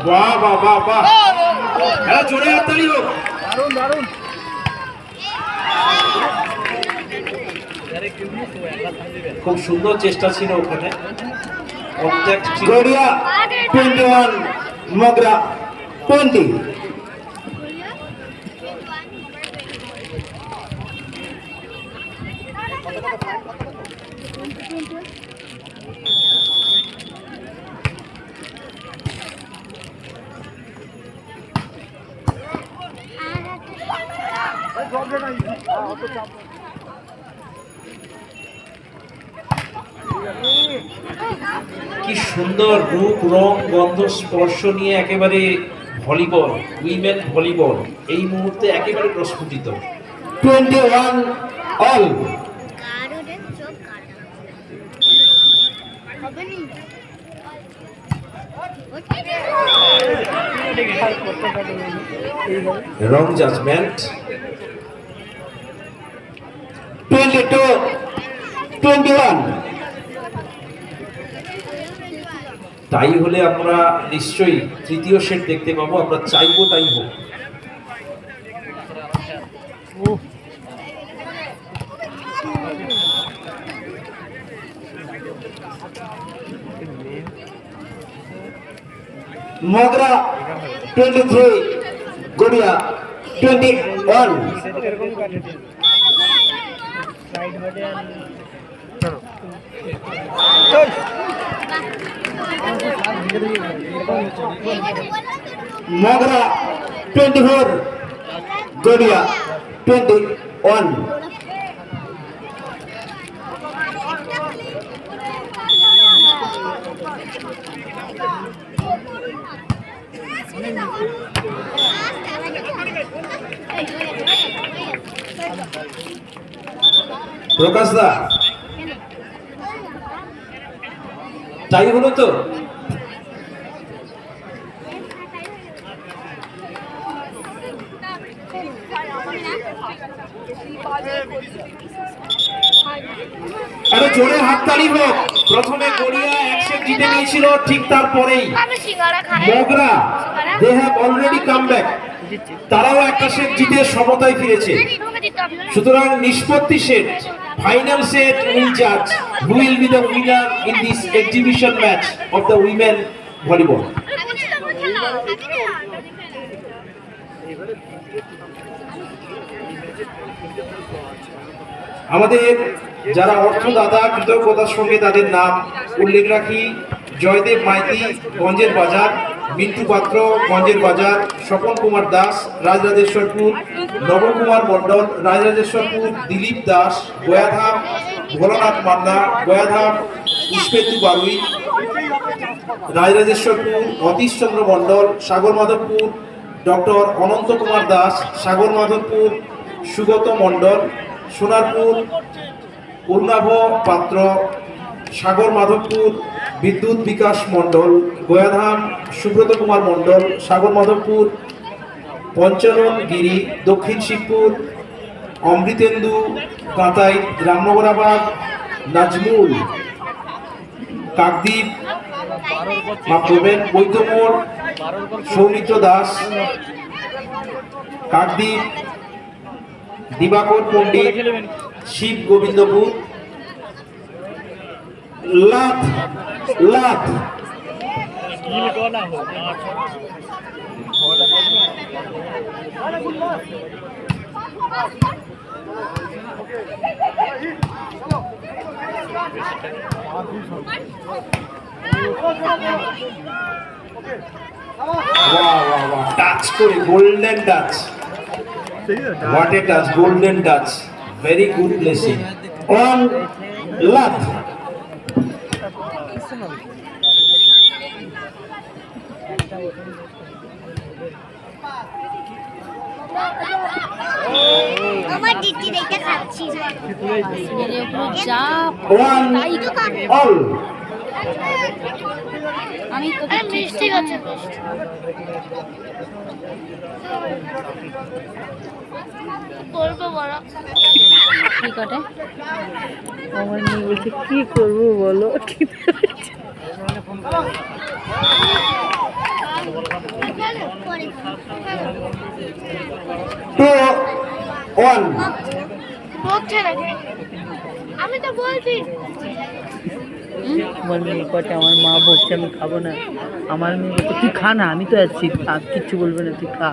বাহ বাহ বাহ বাহ, হ্যাঁ জোরে হাততালি হোক। দারুণ দারুণ। খুব সুন্দর চেষ্টা ছিল ওখানে। গড়িয়া 21, মগরা 20। কি সুন্দর রূপ রং গন্ধ স্পর্শ নিয়ে একেবারে ভলিবল, উইমেন ভলিবল এই মুহূর্তে একেবারে প্রস্ফুটিত। 21 অল। রং জাজমেন্ট। 22-21। তাই হলে আমরা নিশ্চয়ই তৃতীয় সেট দেখতে পাবো, আমরা চাইবো তাই হোক। মগরা 23, গড়িয়া 21। মগরা 24, গড়িয়া 21। প্রকাশ দা, তাই হলো তো। আরে জোরে হাততালি হোক। প্রথমে গড়িয়া এক সেট জিতে নিয়েছিল, ঠিক তারপরেই Mogra they have already come back, তারাও একটা সেট জিতে সমতায় ফিরেছে। সুতরাং নিষ্পত্তি সেট, ফাইনাল সেট উইল জাজ who will be the winner in this exhibition match of the women volleyball. আমাদের যারা অর্থদাতা কৃতজ্ঞতার সঙ্গে তাদের নাম উল্লেখ রাখি: জয়দেব মাইতি, গঞ্জের বাজার; মিন্টু পাত্র, গঞ্জের বাজার; স্বপন কুমার দাস, রাজরাজেশ্বরপুর; নবকুমার মণ্ডল, রাজরাজেশ্বরপুর; দিলীপ দাস, গয়াধাম; ভোলানাথ মান্না, গয়াধাম; পুষ্পেন্দু বারুই, রাজরাজেশ্বরপুর; অতীশচন্দ্র মণ্ডল, সাগর মাধবপুর; ডক্টর অনন্ত কুমার দাস, সাগর মাধবপুর; সুগত মণ্ডল, সোনারপুর; অরুণাভ পাত্র, সাগর মাধবপুর; বিদ্যুৎ বিকাশ মণ্ডল, গয়াধাম; সুব্রত কুমার মণ্ডল, সাগর Madhabpur; Panchanan Giri, Dakshin Shibpur; Amritendu Kantai, Ramnagarabad; Nazmul Kakdwip, Baidyamor; Soumitra Das, Kakdwip; Dibakar Pandit, Shib Gobindapur. Love love. Touch করে golden touch, what a touch, golden touch, very good placing on love. আমার দিদি দেখে খাচ্ছি মেরে উপর চাপ তাই তো অল। আমি তোকে মিষ্টি আছে করবো বড় কি করে আমার মেয়ে বলছে কি করবো বলো। 1 বলছে নাকি আমি তো বলছি আমার মেয়ে কটে আমার মা বলছে আমি খাবো না, আমার মেয়ে বলছে তুই খা না, আমি তো আছি, কিচ্ছু বলবে না, তুই খা।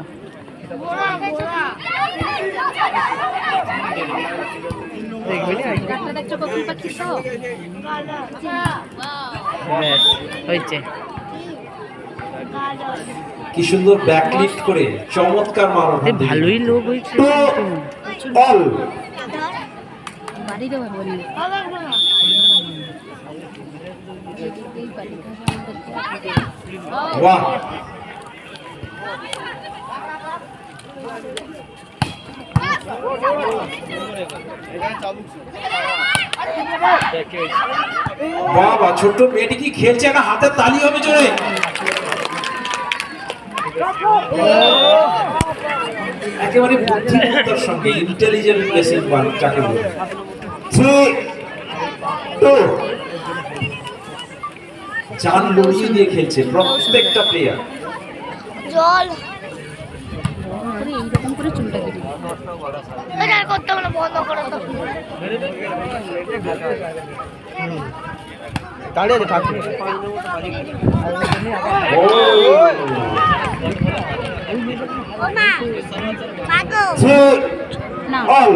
ব্যাস হয়েছে। কি সুন্দর ব্যাকলিফট করে চমৎকার মারণ। এ ভালোই লোক হয়েছে 2 all বাড়ি দেওয়া বলি বাহ, বাবা ছোট্ট মেয়েটি কি খেলছে, একটা হাতের তালি হবে জোরে। একেবারে বুদ্ধিমত্তার সঙ্গে ইন্টেলিজেন্ট প্লেসিং ওয়ান যাকে বলে। 3 2 জান লড়িয়ে দিয়ে খেলছে প্রত্যেকটা প্লেয়ার। জল এইরকম করে চুলটা কেটে এটা আর করতে হবে না, বন্ধ করো তো। দাঁড়িয়ে আছে ঠাকুর ও ও মা, মাগো। 3 all